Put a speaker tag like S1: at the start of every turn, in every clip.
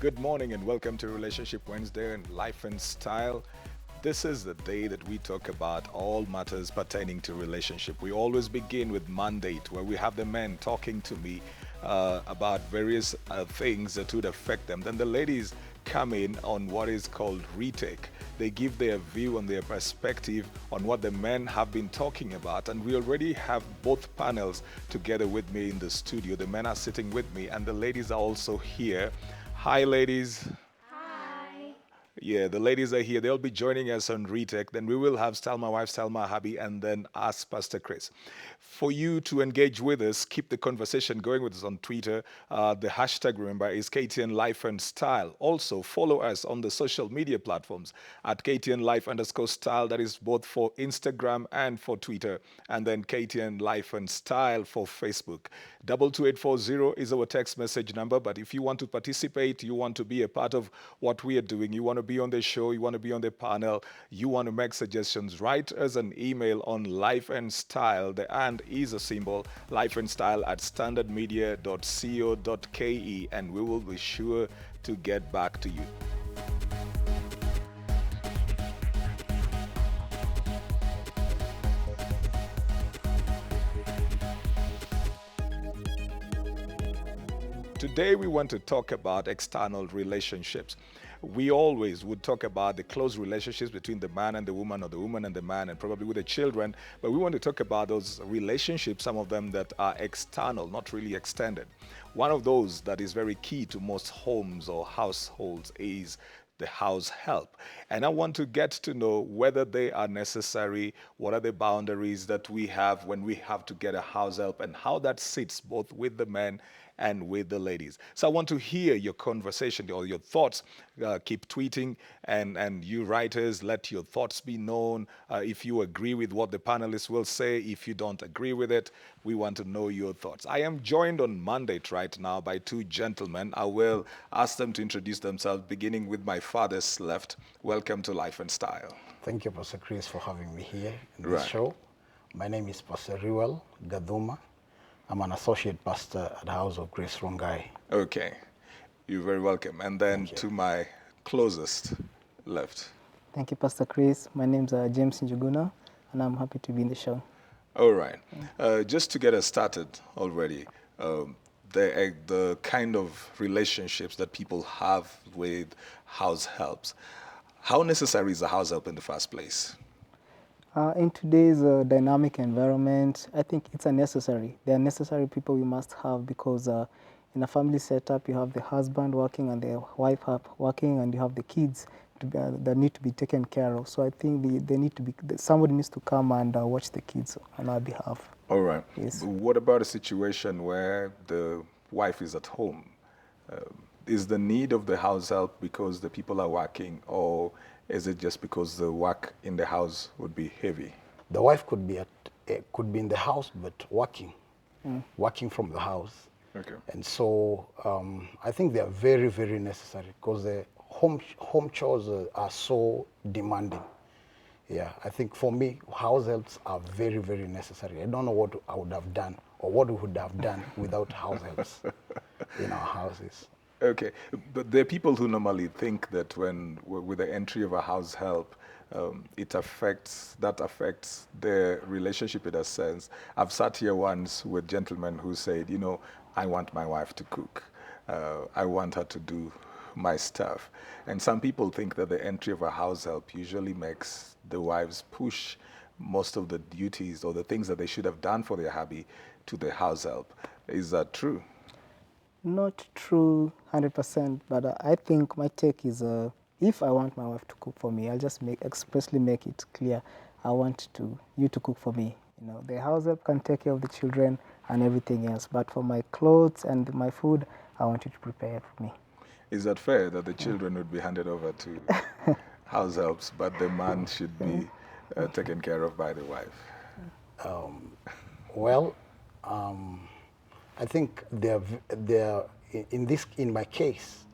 S1: Good morning and welcome to Relationship Wednesday and Life and Style. This is the day that we talk about all matters pertaining to relationship. We always begin with mandate, where we have the men talking to me about various things that would affect them. Then the ladies come in on what is called retake. They give their view and their perspective on what the men have been talking about. And we already have both panels together with me in the studio. The men are sitting with me, and the ladies are also here. Hi, ladies.
S2: Hi.
S1: Yeah, the ladies are here. They'll be joining us on Retech. Then we will have Stalma wife, Stalma Habi, and then us, Pastor Chris. For you to engage with us, keep the conversation going with us on Twitter. The hashtag, remember, is KTN Life and Style. Also, follow us on the social media platforms at KTN Life underscore style. That is both for Instagram and for Twitter. And then KTN Life and Style for Facebook. 22840 is our text message number. But if you want to participate, you want to be a part of what we are doing, you want to be on the show, you want to be on the panel, you want to make suggestions, write us an email on life and style. The and is a symbol, life and style at standardmedia.co.ke, and we will be sure to get back to you. Today, we want to talk about external relationships. We always would talk about the close relationships between the man and the woman, or the woman and the man, and probably with the children. But we want to talk about those relationships, some of them that are external, not really extended. One of those that is very key to most homes or households is the house help. And I want to get to know whether they are necessary, what are the boundaries that we have when we have to get a house help, and how that sits both with the men and with the ladies. So I want to hear your conversation or your thoughts. Keep tweeting, and you writers, let your thoughts be known. If you agree with what the panelists will say, if you don't agree with it, we want to know your thoughts. I am joined on mandate right now by two gentlemen. I will ask them to introduce themselves, beginning with my father's left. Welcome to Life and Style.
S3: Thank you, Pastor Chris, for having me here in this
S1: Right.
S3: show. My name is Pastor Riwel Gaduma. I'm an associate pastor at the House of Grace Rongai.
S1: Okay, you're very welcome. And then
S3: Thank you.
S1: to my closest left.
S2: Thank you, Pastor Chris. My name's James Njuguna, and I'm happy to be in the show.
S1: All right. Just to get us started already, the kind of relationships that people have with house helps. How necessary is a house help in the first place?
S2: In today's dynamic environment, I think it's a necessary. They are necessary people we must have because in a family setup, you have the husband working and the wife working, and you have the kids that need to be taken care of. So I think they need to be somebody needs to come and watch the kids on our behalf.
S1: All right.
S2: Yes.
S1: What about a situation where the wife is at home? Is the need of the house help because the people are working, or is it just because the work in the house would be heavy?
S3: The wife could be in the house, but working from the house.
S1: Okay.
S3: And so I think they are very, very necessary because the home chores are so demanding. Yeah, I think for me, house helps are very, very necessary. I don't know what I would have done or what we would have done without house helps in our houses.
S1: Okay, but there are people who normally think that with the entry of a house help, that affects their relationship in a sense. I've sat here once with gentlemen who said, I want my wife to cook. I want her to do my stuff. And some people think that the entry of a house help usually makes the wives push most of the duties or the things that they should have done for their hubby to the house help. Is that true?
S2: Not true 100%, but I think my take is if I want my wife to cook for me, I'll just expressly make it clear. I want you to cook for me. The house help can take care of the children and everything else, but for my clothes and my food, I want you to prepare it for me.
S1: Is that fair that the children would be handed over to house helps, but the man should be taken care of by the wife?
S3: Well, I think they're in my case,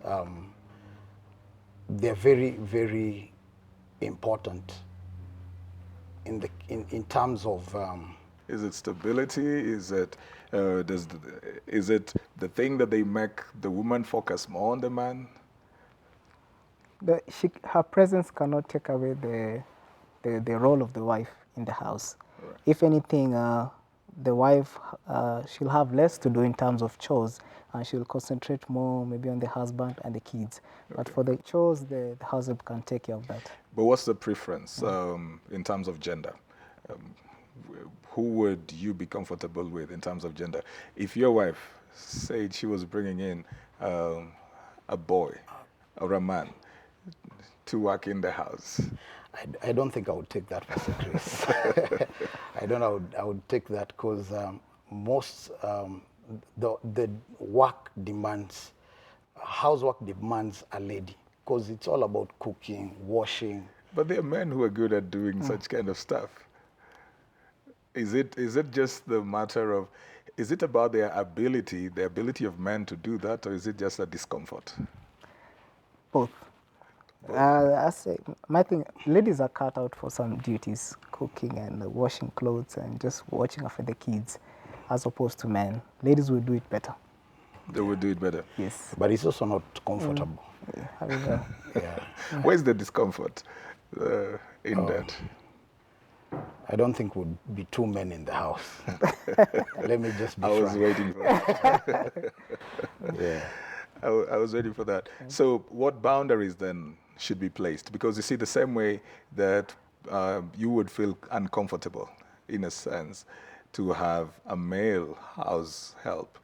S3: they're very, very important in terms of.
S1: Is it stability? Is it is it the thing that they make the woman focus more on the man?
S2: Her presence cannot take away the role of the wife in the house.
S1: Right.
S2: If anything, the wife, she'll have less to do in terms of chores, and she'll concentrate more maybe on the husband and the kids. But for the chores, the husband can take care of that.
S1: But what's the preference in terms of gender? Um, who would you be comfortable with in terms of gender? If your wife said she was bringing in a boy or a man to work in the house,
S3: I don't think I would take that as a Chris. I don't know. I would take that because most the work demands, housework demands a lady because it's all about cooking, washing.
S1: but there are men who are good at doing such kind of stuff. Is it just the matter of, is it about their ability, the ability of men to do that, or is it just a discomfort?
S2: Both. I say, my thing, ladies are cut out for some duties, cooking and washing clothes and just watching after the kids, as opposed to men. Ladies will do it better.
S1: They would do it better.
S2: Yes.
S3: But it's also not comfortable.
S2: Having a-
S3: Yeah.
S1: Where's the discomfort in that?
S3: I don't think would be two men in the house. Let me just be
S1: I was
S3: frank.
S1: waiting for that.
S3: Yeah.
S1: I was waiting for that. So, what boundaries then should be placed? Because you see, the same way that you would feel uncomfortable, in a sense, to have a male house help,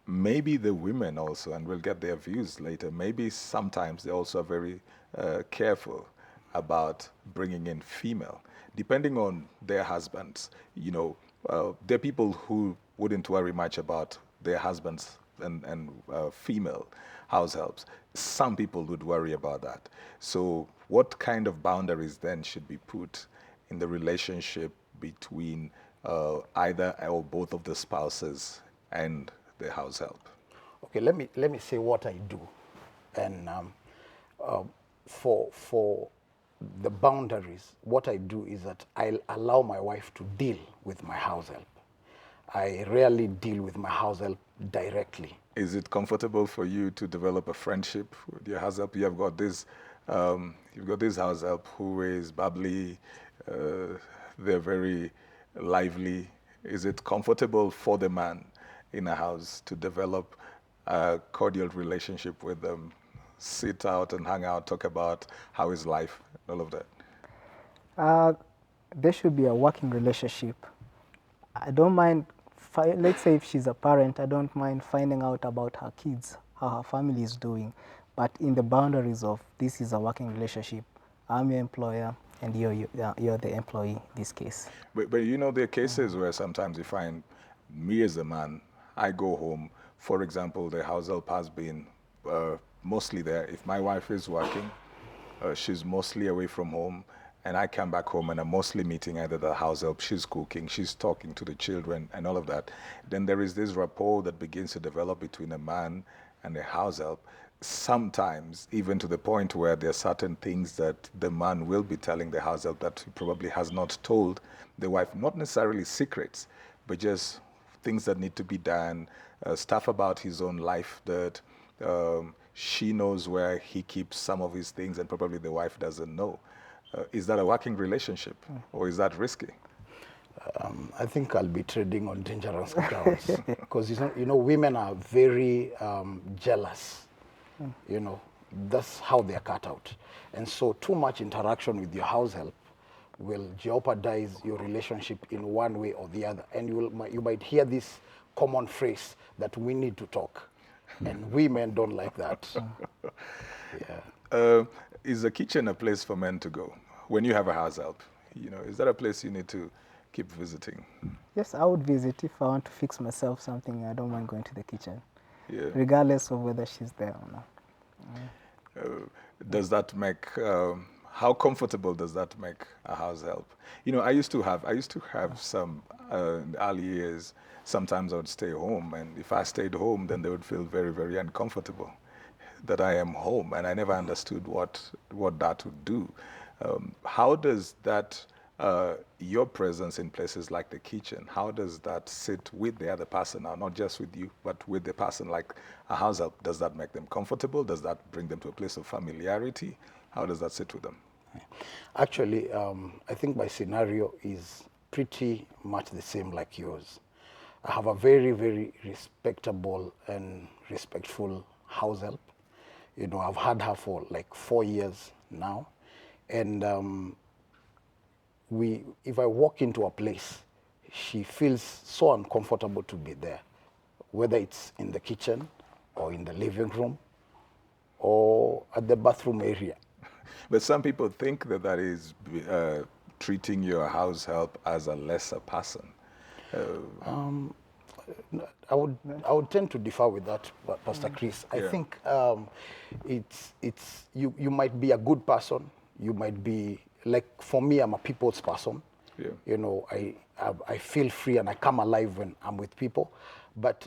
S1: maybe the women also, and we'll get their views later, maybe sometimes they also are very careful about bringing in female, depending on their husbands. You know, there are people who wouldn't worry much about their husbands and female house helps. Some people would worry about that. So what kind of boundaries then should be put in the relationship between either or both of the spouses and the house help?
S3: Okay, let me say what I do, and for the boundaries, what I do is that I'll allow my wife to deal with my house help. I rarely deal with my house help directly.
S1: Is it comfortable for you to develop a friendship with your house help? You've got this house help who is bubbly, they're very lively. Is it comfortable for the man in a house to develop a cordial relationship with them, sit out and hang out, talk about how is life, all of that?
S2: There should be a working relationship. I don't mind, let's say if she's a parent, I don't mind finding out about her kids, how her family is doing, but in the boundaries of this is a working relationship. I'm your employer and you're the employee in this case.
S1: But you know, there are cases where sometimes you find me as a man, I go home, for example, the house help has been mostly there. If my wife is working, she's mostly away from home, and I come back home and I'm mostly meeting either the house help, she's cooking, she's talking to the children and all of that. Then there is this rapport that begins to develop between a man and the house help. Sometimes even to the point where there are certain things that the man will be telling the house help that he probably has not told the wife, not necessarily secrets, but just things that need to be done, stuff about his own life that she knows where he keeps some of his things and probably the wife doesn't know. Is that a working relationship or is that risky?
S3: I think I'll be treading on dangerous grounds because you know women are very jealous. You know, that's how they're cut out, and so too much interaction with your house help will jeopardize your relationship in one way or the other, and you might hear this common phrase that we need to talk, and women don't like that. Yeah.
S1: Is the kitchen a place for men to go when you have a house help? You know, is that a place you need to keep visiting?
S2: Yes, I would visit if I want to fix myself something. I don't mind going to the kitchen,
S1: Yeah.
S2: regardless of whether she's there or not.
S1: Does that make how comfortable does that make a house help? You know, I used to have some in the early years. Sometimes I would stay home, and if I stayed home, then they would feel very, very uncomfortable that I am home, and I never understood what that would do. How does that Your presence in places like the kitchen, how does that sit with the other person now, not just with you, but with the person like a house help? Does that make them comfortable? Does that bring them to a place of familiarity? How does that sit with them?
S3: Actually, I think my scenario is pretty much the same like yours. I have a very, very respectable and respectful house help. You know, I've had her for like 4 years now. And if I walk into a place, she feels so uncomfortable to be there, whether it's in the kitchen or in the living room or at the bathroom area.
S1: But some people think that that is treating your house help as a lesser person.
S3: I would tend to differ with that, Pastor Chris. I
S1: Yeah.
S3: think you might be a good person. You might be like, for me, I'm a people's person.
S1: Yeah.
S3: You know, I feel free and I come alive when I'm with people. But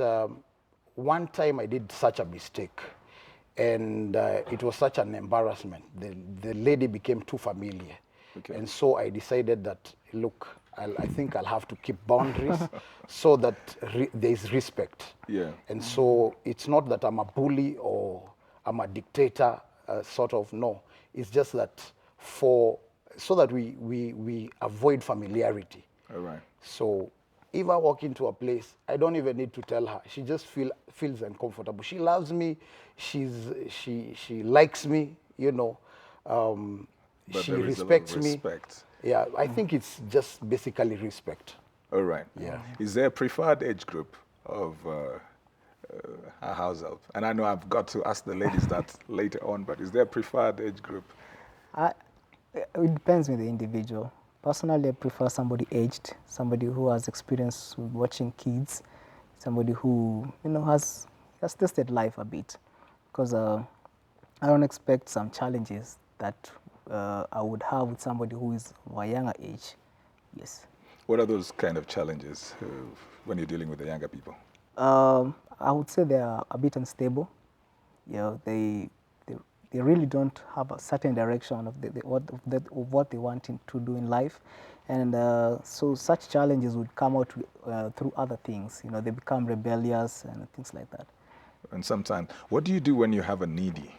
S3: one time I did such a mistake, and it was such an embarrassment. The lady became too familiar.
S1: Okay.
S3: And so I decided that, look, I think I'll have to keep boundaries so that there's respect.
S1: Yeah.
S3: And so it's not that I'm a bully or I'm a dictator, sort of, no. It's just that so that we avoid familiarity.
S1: All right.
S3: So if I walk into a place, I don't even need to tell her. She just feels uncomfortable. She loves me. She likes me, you know.
S1: But
S3: She
S1: there is a lot of
S3: respects me.
S1: respect.
S3: Yeah, I think it's just basically respect.
S1: All right.
S3: Yeah.
S1: Is there a preferred age group of a house help? And I know I've got to ask the ladies that later on, but is there a preferred age group?
S2: It depends on the individual. Personally, I prefer somebody aged, somebody who has experience with watching kids, somebody who has tested life a bit, because I don't expect some challenges that I would have with somebody who is of a younger age. Yes.
S1: What are those kind of challenges when you're dealing with the younger people?
S2: I would say they are a bit unstable. They really don't have a certain direction of what they want to do in life, and so such challenges would come out through other things. They become rebellious and things like that.
S1: And sometimes, what do you do when you have a needy?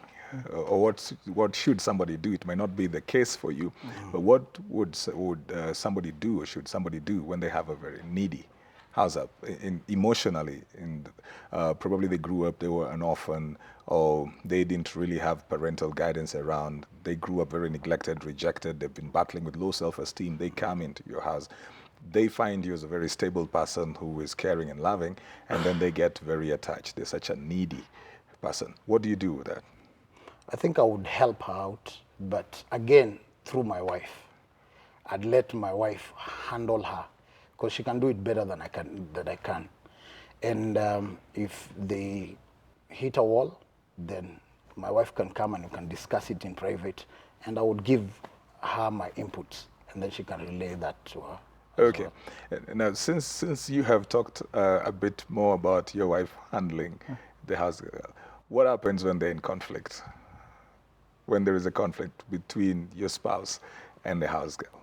S1: Or what should somebody do? It may not be the case for you, but what would somebody do, or should somebody do when they have a very needy house help, emotionally? Probably they grew up, they were an orphan, or they didn't really have parental guidance around. They grew up very neglected, rejected. They've been battling with low self-esteem. They come into your house. They find you as a very stable person who is caring and loving, and then they get very attached. They're such a needy person. What do you do with that?
S3: I think I would help her out, but again, through my wife. I'd let my wife handle her, because she can do it better than I can. And if they hit a wall, then my wife can come and we can discuss it in private, and I would give her my inputs, and then she can relay that to her.
S1: Okay. Now, since you have talked a bit more about your wife handling the house girl, what happens when they're in conflict? When there is a conflict between your spouse and the house girl?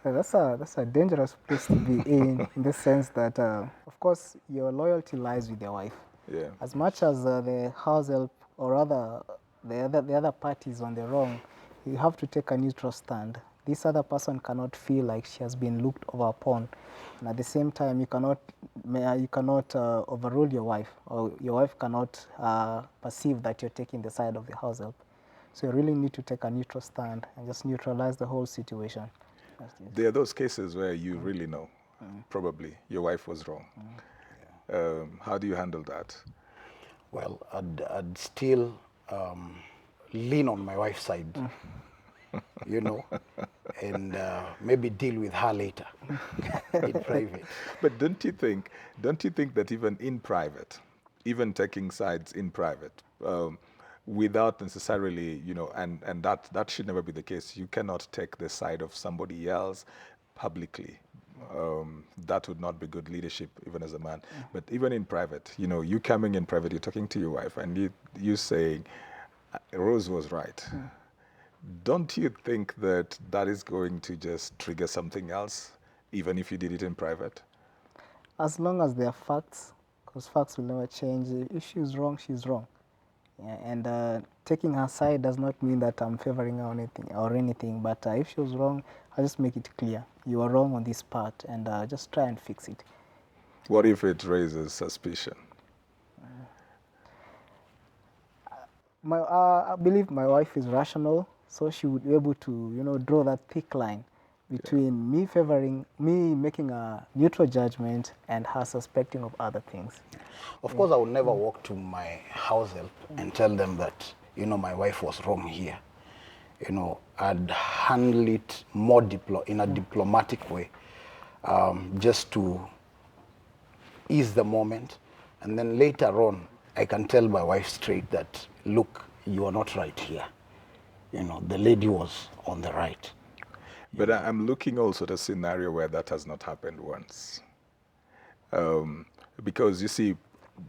S2: That's a dangerous place to be in the sense that, of course, your loyalty lies with your wife.
S1: Yeah.
S2: As much as the house help, or rather the other party is on the wrong, you have to take a neutral stand. This other person cannot feel like she has been looked over upon, and at the same time, you cannot overrule your wife, or your wife cannot perceive that you're taking the side of the house help. So you really need to take a neutral stand and just neutralize the whole situation.
S1: There are those cases where you really know, probably your wife was wrong. How do you handle that?
S3: Well, I'd still lean on my wife's side, you know, and maybe deal with her later in private.
S1: But don't you think that even in private, even taking sides in private, without necessarily, and that should never be the case. You cannot take the side of somebody else publicly. That would not be good leadership, even as a man. But even in private, you coming in private, you're talking to your wife, and you saying, Rose was right. Don't you think that that is going to just trigger something else, even if you did it in private?
S2: As long as there are facts, because facts will never change. If she's wrong, she's wrong. Yeah, and taking her side does not mean that I'm favoring her or anything. But if she was wrong, I'll just make it clear. You are wrong on this part, and just try and fix it.
S1: What if it raises suspicion?
S2: I believe my wife is rational, so she would be able to, draw that thick line between me making a neutral judgment and her suspecting of other things.
S3: Of course, I would never walk to my house help and tell them that, my wife was wrong here. I'd handle it more in a diplomatic way, just to ease the moment. And then later on, I can tell my wife straight that, look, you are not right here. The lady was on the right.
S1: But I'm looking also at a scenario where that has not happened once. Because you see,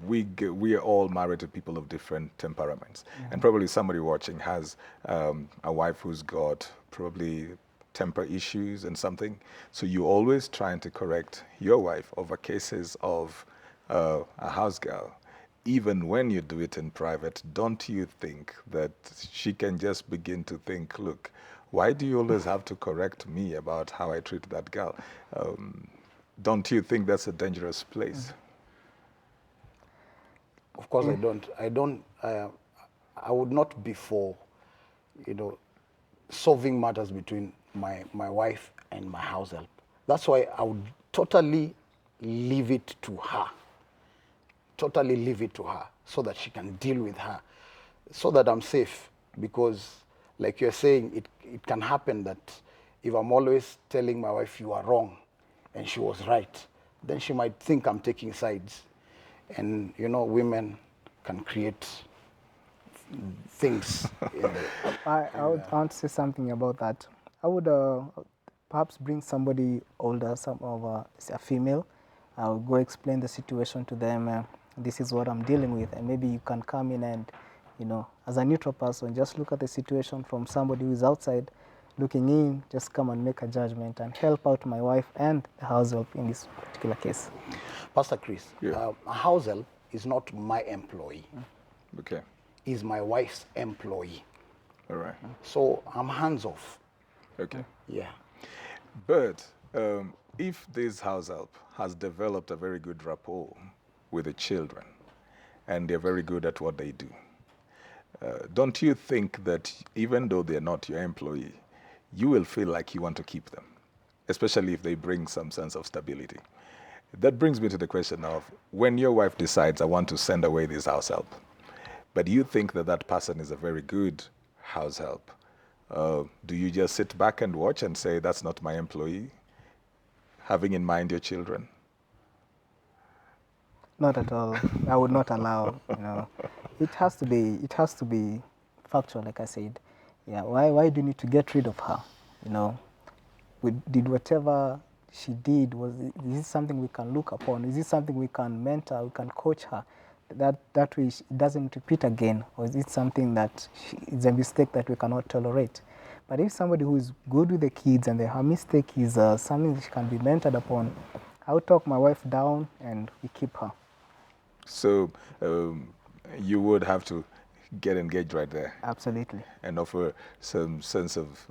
S1: we are all married to people of different temperaments. And probably somebody watching has a wife who's got probably temper issues and something. So you're always trying to correct your wife over cases of a house girl. Even when you do it in private, don't you think that she can just begin to think, look, why do you always have to correct me about how I treat that girl? Don't you think that's a dangerous place?
S3: Of course, I would not be for, solving matters between my wife and my house help. That's why I would totally leave it to her. Totally leave it to her so that she can deal with her, so that I'm safe. Because like you're saying, it can happen that if I'm always telling my wife you are wrong and she was right, then she might think I'm taking sides. And women can create things.
S2: I would want to say something about that. I would perhaps bring somebody older, say a female. I would go explain the situation to them. This is what I'm dealing with, and maybe you can come in and, as a neutral person, just look at the situation from somebody who is outside looking in, just come and make a judgment and help out my wife and the house help in this particular case.
S3: Pastor Chris,
S1: Yeah.
S3: a house help is not my employee.
S1: Okay.
S3: Is my wife's employee.
S1: All right.
S3: So I'm hands off.
S1: Okay.
S3: Yeah.
S1: But if this house help has developed a very good rapport with the children and they're very good at what they do, don't you think that even though they're not your employee, you will feel like you want to keep them, especially if they bring some sense of stability? That brings me to the question of, when your wife decides, I want to send away this house help, but you think that that person is a very good house help, do you just sit back and watch and say, that's not my employee, having in mind your children?
S2: Not at all. I would not allow. It has to be factual, like I said. Yeah. Why do you need to get rid of her? Did whatever she did, is this something we can look upon? Is this something we can mentor? We can coach her? That way it doesn't repeat again, or is it something that is a mistake that we cannot tolerate? But if somebody who is good with the kids and her mistake is something that she can be mentored upon, I would talk my wife down and we keep her.
S1: So you would have to get engaged right there.
S2: Absolutely.
S1: And offer some sense of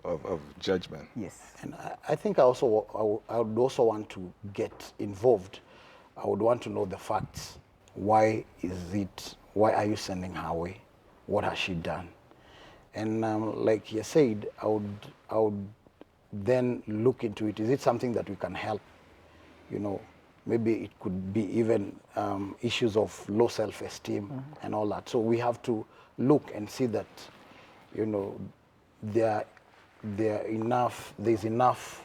S1: judgment.
S2: Yes.
S3: And I think I would also want to get involved. I would want to know the facts. Why are you sending her away? What has she done? And like you said, I would then look into it. Is it something that we can help? Maybe it could be even issues of low self-esteem and all that. So we have to look and see that, there's enough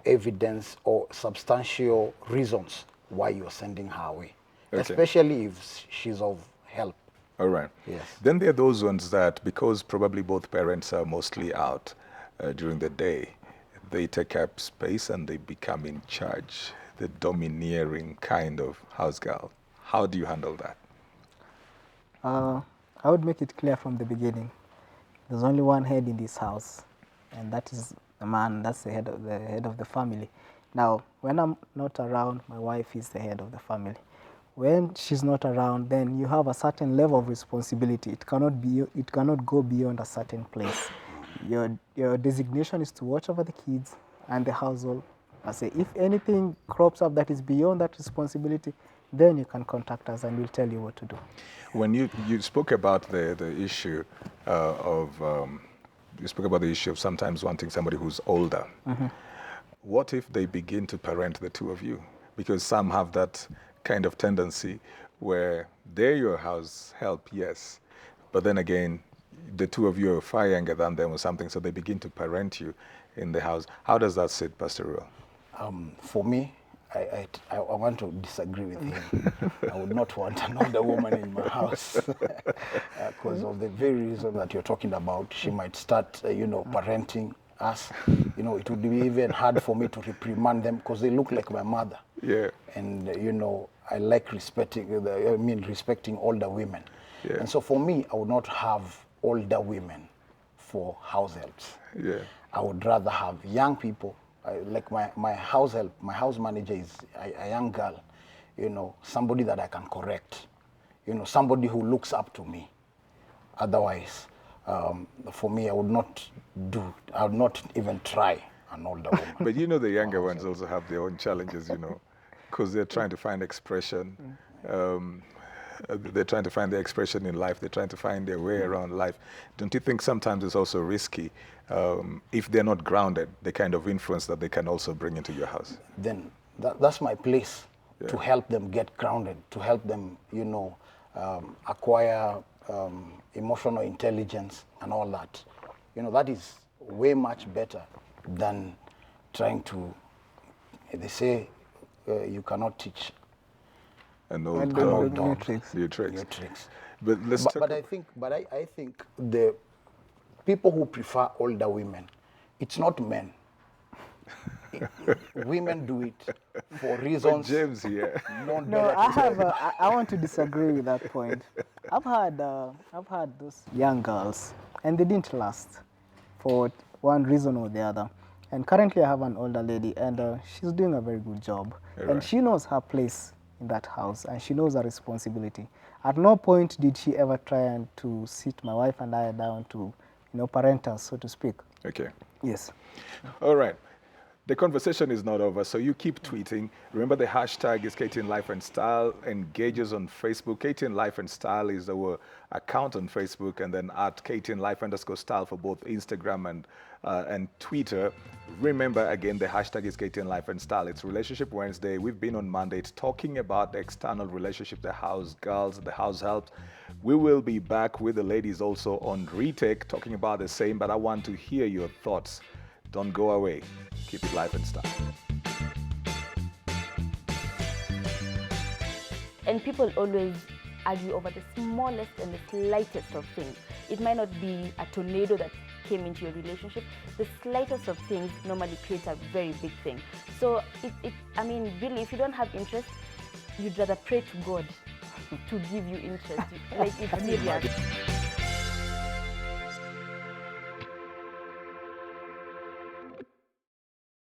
S3: evidence or substantial reasons why you're sending her away,
S1: Okay.
S3: especially if she's of help.
S1: All right.
S3: Yes.
S1: Then there are those ones that, because probably both parents are mostly out during the day, they take up space and they become in charge, the domineering kind of house girl. How do you handle that?
S2: I would make it clear from the beginning. There's only one head in this house, and that is the man. That's the head of the family. Now, when I'm not around, my wife is the head of the family. When she's not around, then you have a certain level of responsibility. It cannot go beyond a certain place. Your designation is to watch over the kids and the household. I say, if anything crops up that is beyond that responsibility, then you can contact us and we'll tell you what to do.
S1: When you spoke about the issue you spoke about the issue of sometimes wanting somebody who's older. What if they begin to parent the two of you? Because some have that kind of tendency where they're your house help, yes, but then again, the two of you are far younger than them or something, so they begin to parent you in the house. How does that sit, Pastor Ruel?
S3: For me, I want to disagree with him. I would not want an older woman in my house because of the very reason that you're talking about. She might start, parenting us. It would be even hard for me to reprimand them because they look like my mother.
S1: Yeah.
S3: And, I like respecting older women.
S1: Yeah.
S3: And so for me, I would not have older women for house helps.
S1: Yeah.
S3: I would rather have young people. Like my house help, my house manager is a young girl, somebody that I can correct, somebody who looks up to me. Otherwise, for me, I would not even try an older woman.
S1: But the younger ones also have their own challenges, because they're trying to find expression. They're trying to find their expression in life. They're trying to find their way around life. Don't you think sometimes it's also risky if they're not grounded, the kind of influence that they can also bring into your house?
S3: Then that's my place, to help them get grounded, to help them, acquire emotional intelligence and all that. That is way much better than trying to, they say you cannot teach
S1: An
S2: And
S1: old
S2: new
S1: dog.
S2: tricks.
S1: New tricks.
S3: new tricks.
S1: But let's talk
S3: But I think the people who prefer older women, it's not men. Women do it for
S1: But
S3: reasons
S1: James here.
S3: known
S2: No,
S3: better
S2: I
S3: to
S2: have.
S3: them.
S2: I want to disagree with that point. I've had those young girls, and they didn't last, for one reason or the other. And currently, I have an older lady, and she's doing a very good job,
S1: Right.
S2: and she knows her place in that house, and she knows her responsibility. At no point did she ever try and to sit my wife and I down to, parent us, so to speak.
S1: Okay.
S2: Yes.
S1: All right. The conversation is not over, so you keep tweeting. Remember, the hashtag is KTN Life and Style. Engage us on Facebook. KTN Life and Style is our account on Facebook, and then at KTN Life_Style for both Instagram and Twitter. Remember, again, the hashtag is KTN Life and Style. It's Relationship Wednesday. We've been on Monday talking about the external relationship, the house girls, the house helps. We will be back with the ladies also on Retake, talking about the same, but I want to hear your thoughts. Don't go away. Keep it life and style.
S4: And people always argue over the smallest and the slightest of things. It might not be a tornado that came into your relationship. The slightest of things normally creates a very big thing. So, really, if you don't have interest, you'd rather pray to God to give you interest. Like, it's serious.